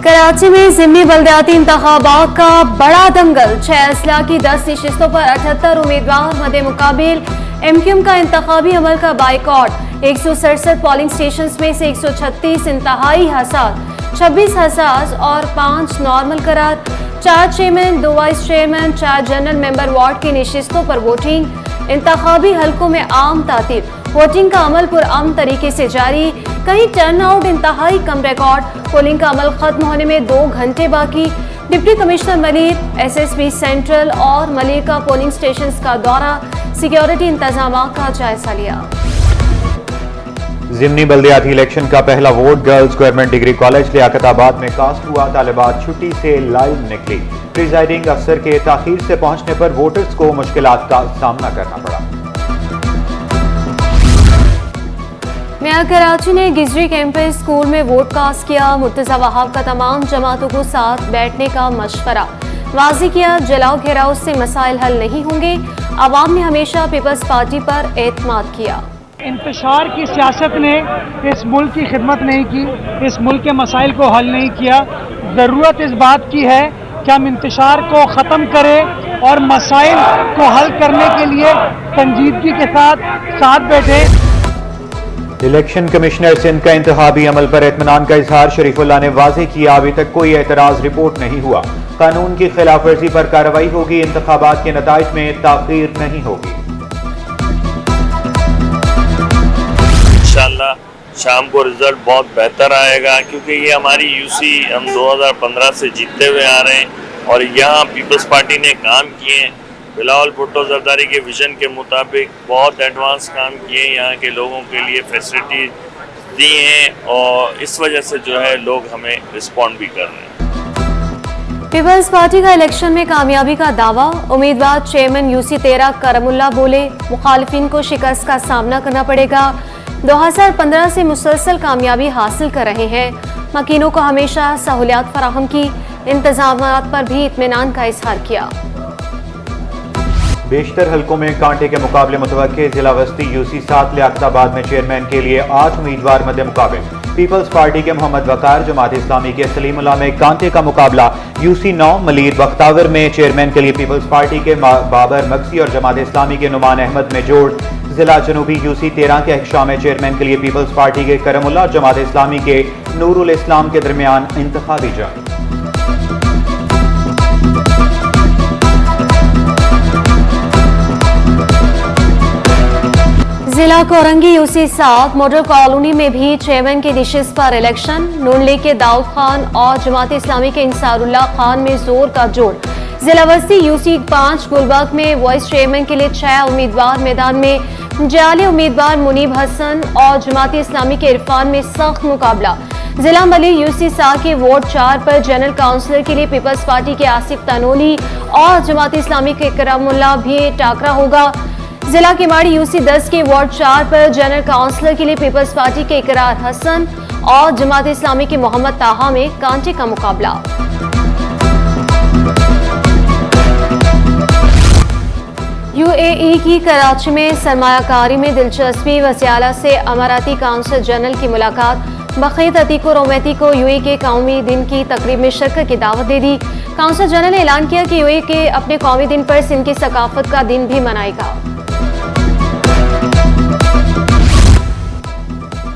कराची में ज़िमनी बल्दियाती इंतखाबात का बड़ा दंगल। 6 अजला की 10 नशिस्तों पर 78 उम्मीदवार मद्दे मुकाबिल। MQM का इंतखाबी अमल का बाइकॉट। 167 पोलिंग स्टेशन में से 136 इंतहाई हसास, 26 हसास और 5 नॉर्मल करार। 4 chairman, 2 vice chairman, 4 general member ward की नशिस्तों पर वोटिंग। इंतखाबी हलकों में आम तातीब। वोटिंग का अमल पुरअमन तरीके से जारी। कहीं टर्नआउट इंतहाई कम रिकॉर्ड। पोलिंग का अमल खत्म होने में 2 घंटे बाकी। Deputy commissioner Malir, SSB central और मलिर का पोलिंग स्टेशन का दौरा, सिक्योरिटी इंतजाम का जायजा लिया। ज़िमनी बल्दियाती इलेक्शन का पहला vote girls government degree college Liaquatabad में कास्ट हुआ। तालिबात छुट्टी से लाइव निकली। प्रिजाइडिंग अफसर के ताखीर से पहुंचने पर वोटर्स को मुश्किलात का सामना करना पड़ा। नया कराची ने गिजरी कैंपस स्कूल में वोट कास्ट किया। मुर्तजा वहाब का तमाम जमातों को साथ बैठने का मशवरा। वाज़ेह किया, जलाओ घेराव से मसाइल हल नहीं होंगे। आवाम ने हमेशा पीपल्स पार्टी पर एतमाद किया। इंतशार की सियासत ने इस मुल्क की खिदमत नहीं की, इस मुल्क के मसाइल को हल नहीं किया। ज़रूरत इस बात की है कि हम इंतशार को ख़त्म करें और मसाइल को हल करने के लिए संजीदगी के साथ बैठे। इलेक्शन कमिश्नर सिंध का इंतखाबी अमल पर इत्मीनान का इजहार। शरीफुल्लाह ने वाज़ेह किया, अभी तक कोई एतराज़ रिपोर्ट नहीं हुआ। कानून की खिलाफ वर्जी पर कार्रवाई होगी। इंतखाबात के नताइज में ताख़ीर नहीं होगी। इंशाअल्लाह शाम को रिजल्ट बहुत बेहतर आएगा, क्योंकि ये हमारी UC हम 2015 से जीतते हुए आ रहे हैं और यहाँ पीपल्स पार्टी ने काम किए हैं। बिलावल भुट्टो जरदारी के विजन के मुताबिक बहुत एडवांस काम किए हैं, यहाँ के लोगों के लिए फैसिलिटी दी हैं और इस वजह से जो है लोग हमें रिस्पॉन्ड भी कर रहे हैं। पीपल्स पार्टी का इलेक्शन में कामयाबी का दावा। उम्मीदवार चेयरमैन UC 13 करमुल्ला बोले, मुखालिफिन को शिकस्त का सामना करना पड़ेगा। 2015 से मुसलसल कामयाबी हासिल कर रहे हैं। मकीनों को हमेशा सहूलियात फराहम की। इंतजामात पर भी इत्मीनान का इजहार किया। बेशतर हलकों में कांटे के मुकाबले मुतवक्के। जिला वस्ती UC 7 लियाकताबाद में चेयरमैन के लिए 8 उम्मीदवार मद्दे मुकाबिल। पीपल्स पार्टी के मोहम्मद वकार, जमात इस्लामी के सलीमुल्लाह में कांटे का मुकाबला। UC 9 मलीर बख्तावर में चेयरमैन के लिए पीपल्स पार्टी के बाबर मक्सी और जमात इस्लामी के नुमान अहमद में जोड़। जिला जनूबी UC 13 के अहशाम में चेयरमैन के लिए पीपल्स पार्टी के करमुल्लाह और जमात इस्लामी के नूरुल इस्लाम के दरमियान इंतखाबी जंग। जिला कोरंगी UC 7 मॉडल कॉलोनी में भी चेयरमैन की नशिस्त पर इलेक्शन। नून लीग के दाऊद खान और जमात इस्लामी के इंसारुल्लाह खान में जोर का जोड़। जिला वस्ती UC 5 गुलबर्ग में वाइस चेयरमैन के लिए 6 उम्मीदवार मैदान में। जाली उम्मीदवार मुनीब हसन और जमात इस्लामी के इरफान में सख्त मुकाबला। जिला मलिर UC 7 के वार्ड 4 पर जनरल काउंसिलर के लिए पीपल्स पार्टी के आसिफ तनोली और जमात इस्लामी के करमुल्लाह भी टाकरा होगा। जिला केमाड़ी UC 10 के वार्ड 4 पर जनरल काउंसिलर के लिए पीपल्स पार्टी के इकरार हसन और जमात इस्लामी के मोहम्मद ताहा में कांटे का मुकाबला। UAE की कराची में सरमायाकारी में दिलचस्पी। वज़ीर से अमाराती काउंसिल जनरल की मुलाकात। बखीत अतीको रोमैती को UAE के कौमी दिन की तकरीब में शिरकत की दावत दे दी। काउंसिल जनरल ने ऐलान किया कि UAE के अपने कौमी दिन पर सिंध की सकाफत का दिन भी मनाएगा।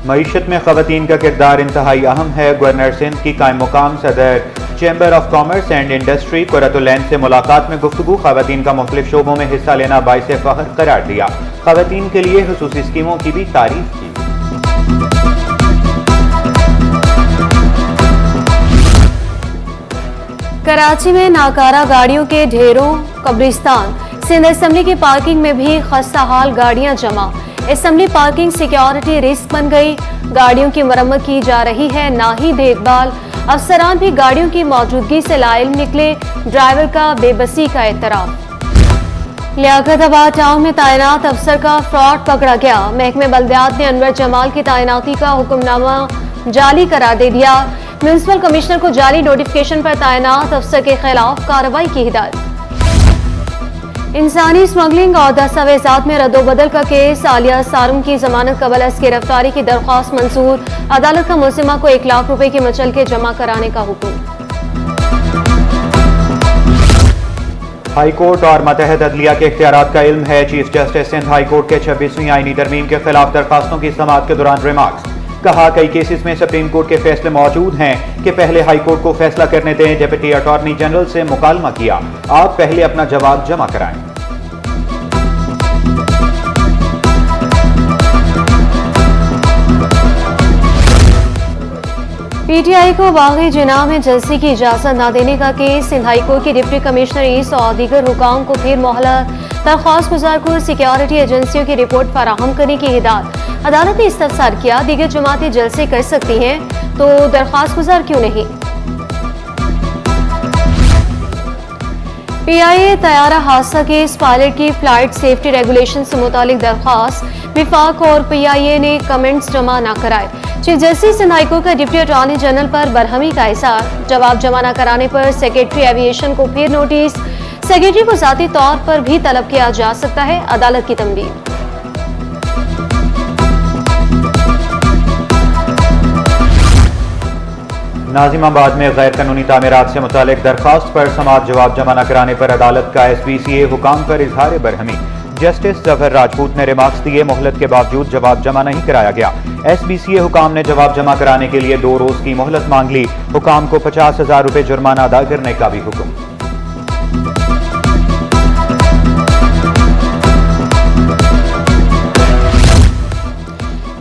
मईशत में खवातीन का किरदार इंतहाई अहम है। गवर्नर सिंध की कायम मुकाम सदर chamber of commerce and industry Qurratulain से मुलाकात में गुफ्तगू। खवातीन का मुख्तलिफ शोबों में हिस्सा लेना बाइसे फख्र करार दिया। खवातीन के लिए खुसूसी स्कीमों की भी तारीफ की। कराची में नाकारा गाड़ियों के ढेरों। कब्रिस्तान सिंध असेंबली की पार्किंग में भी खस्ता हाल गाड़ियां जमा। असेंबली पार्किंग सिक्योरिटी रिस्क बन गई। गाड़ियों की मरम्मत की जा रही है, ना ही देखभाल। अफसरान भी गाड़ियों की मौजूदगी से लाइल निकले। ड्राइवर का बेबसी का एतराफ। लियाकताबाद टाउन में तैनात अफसर का फ्रॉड पकड़ा गया। महकमे बल्दियात ने अनवर जमाल की तैनाती का हुक्मनामा जाली करार दे दिया। म्यूनिसिपल कमिश्नर को जाली नोटिफिकेशन पर तैनात अफसर के खिलाफ कार्रवाई की हिदायत। इंसानी स्मगलिंग और दस्तावेजात में रद्दोबदल का केस, आलिया सारुम की जमानत कबल अज़ गिरफ्तारी की दरख्वास्त मंजूर, अदालत का मुलजिमा को 1 लाख रुपए की मुचलके जमा कराने का हुक्म। हाई कोर्ट और मतहद अदलिया के इख्तियारात का इल्म है। Chief justice Sindh high court के 26वीं आईनी तरमीम के खिलाफ दरखास्तों की समाअत के दौरान रिमार्क्स। कहा, कई केसेस में सुप्रीम कोर्ट के फैसले मौजूद हैं कि पहले हाई कोर्ट को फैसला करने दें। डिप्टी अटॉर्नी जनरल से मुकालमा किया, आप पहले अपना जवाब जमा कराएं। पीटीआई को बागी जिनाह में जलसे की इजाजत न देने का केस, सिंध हाई कोर्ट की डिप्टी कमिश्नर ईस्ट और दीगर हुकाम को फिर मोहलत, दरख्वास्त गुजार को सिक्योरिटी एजेंसियों की रिपोर्ट फराहम करने की हिदायत। अदालत ने इस्तफसार किया, दीगर जमातें जलसे कर सकती हैं तो दरख्वास्त गुजार क्यों नहीं। पीआईए तैयारा हादसा केस, पायलट की फ्लाइट सेफ्टी रेगुलेशन से मुतालिक दरख्वास्त, विफाक और पीआईए ने कमेंट्स जमा न कराए। Chief justice Sindh high court का डिप्टी अटॉर्नी जनरल पर बरहमी का इज़हार, जवाब जमा न कराने पर सेक्रेटरी एविएशन को फिर नोटिस, सेक्रेटरी को ज़ाती तौर पर भी तलब किया जा सकता है, अदालत की तंबीह। नाजिमाबाद में गैर कानूनी तामीरात से मुतालिक दरखास्त पर समाअत जवाब जमा न कराने पर अदालत का SBCA हुकाम पर इजहार बरहमी। जस्टिस जफर राजपूत ने रिमार्क्स दिए, मोहलत के बावजूद जवाब जमा नहीं कराया गया। SBCA हुकाम ने जवाब जमा कराने के लिए 2 रोज की मोहलत मांग ली। हुकाम को 50,000 रुपए जुर्माना अदा करने का भी हुक्म।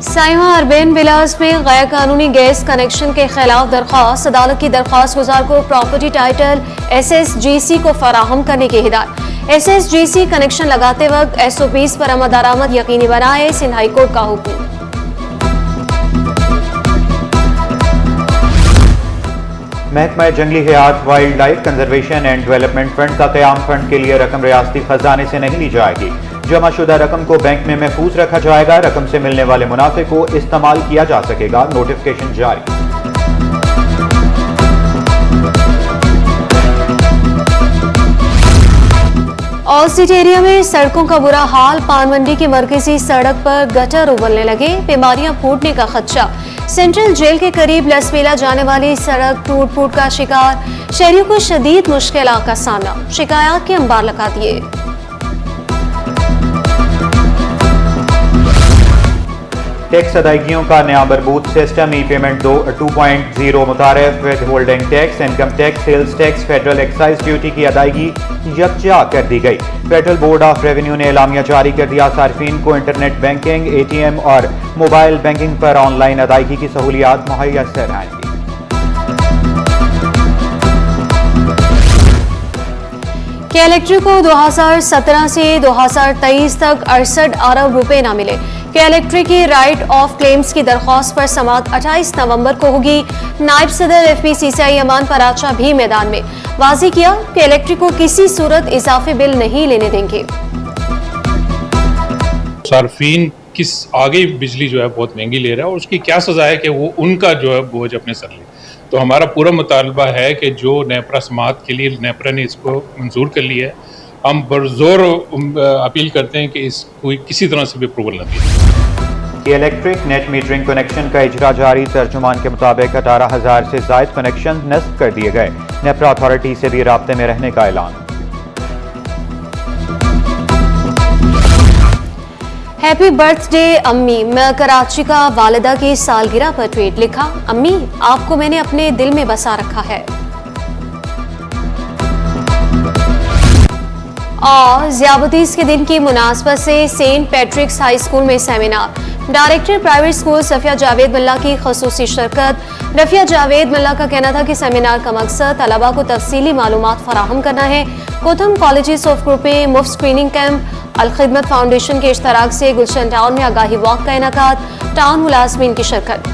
साइमा अरबेन विलास में गैर कानूनी गैस कनेक्शन के खिलाफ दरख्वास्त, अदालत की दरख्वास्त गुजार को प्रॉपर्टी टाइटल SSGC को फराहम करने की हिदायत। SSGC कनेक्शन लगाते वक्त SOPs पर अमल दरामद यकीनी बनाए, सिंध हाई कोर्ट का हुक्म। महकमा जंगली हयात, wild life conservation and development fund का क़याम फंड के लिए रकम रियासती खजाने से नहीं ली जाएगी। जमाशुदा रकम को बैंक में महफूज रखा जाएगा। रकम से मिलने वाले मुनाफे को इस्तेमाल किया जा सकेगा, नोटिफिकेशन जारी। और सिटी एरिया में सड़कों का बुरा हाल, पान मंडी की मरकजी सड़क पर गटर उबलने लगे, बीमारियां फूटने का खदशा। सेंट्रल जेल के करीब लसबेला जाने वाली सड़क टूट फूट का शिकार, शहरियों को शदीद मुश्किलात का सामना, शिकायत के अंबार लगा दिए। टैक्स अदायगियों का नया बरबूत सिस्टम, ई पेमेंट 2.0 मुतारिफ, withholding tax, income tax, sales tax, federal excise duty की अदायगी यकजा कर दी गई। फेडरल बोर्ड ऑफ रेवेन्यू ने एलामिया जारी कर दिया, सार्फिन को इंटरनेट बैंकिंग, ATM और मोबाइल बैंकिंग पर ऑनलाइन अदायगी की सहूलियात मुहैया कराएंगी। के इलेक्ट्रिक को 2017 से 2023 तक 68 अरब रुपए न मिले। के इलेक्ट्रिक की राइट ऑफ क्लेम्स की दरख्वास्त पर समाअत 28 नवंबर को होगी। नायब सदर FPCCI अमान पराचा भी मैदान में वाज़ी किया कि इलेक्ट्रिक को किसी सूरत इजाफी बिल नहीं लेने देंगे। सार्फिन किस आगे बिजली जो है बहुत महंगी ले रहा है और उसकी क्या सजा है कि वो उनका जो है बोझ अपने सर ले। तो हमारा पूरा मुतालबा है कि जो नेपरा समाअत के लिए नेपरा ने इसको मंजूर कर लिया है, हम बरजोर अपील करते हैं कि इसको किसी तरह से भी अप्रूवल न दिए। इलेक्ट्रिक नेट मीटरिंग कनेक्शन का इजरा जारी, तर्जुमान के मुताबिक 18,000 से जायद कनेक्शन नस्ब कर दिए गए। नेपरा अथॉरिटी से भी राब्ते में रहने का ऐलान। हैप्पी बर्थडे अम्मी, मैं कराची का वालिदा की सालगिरह पर ट्वीट लिखा, अम्मी आपको मैंने अपने दिल में बसा रखा है। और ज़ियाबतीस के दिन की मुनासबत से सेंट पैट्रिक्स हाई स्कूल में seminar, director private school Safia Javed Malla की खसूसी शिरकत। रफिया जावेद मल्ला का कहना था कि सेमिनार का मकसद तलबा को तफसीली मालूमात फराहम करना है। कोथम कॉलेजेस ऑफ ग्रुप में मुफ्त स्क्रीनिंग कैंप, अलखिदमत फाउंडेशन के इश्तराक से गुलशन टाउन में आगाही वॉक का इनेकाद, टाउन मुलाजमीन की शिरकत।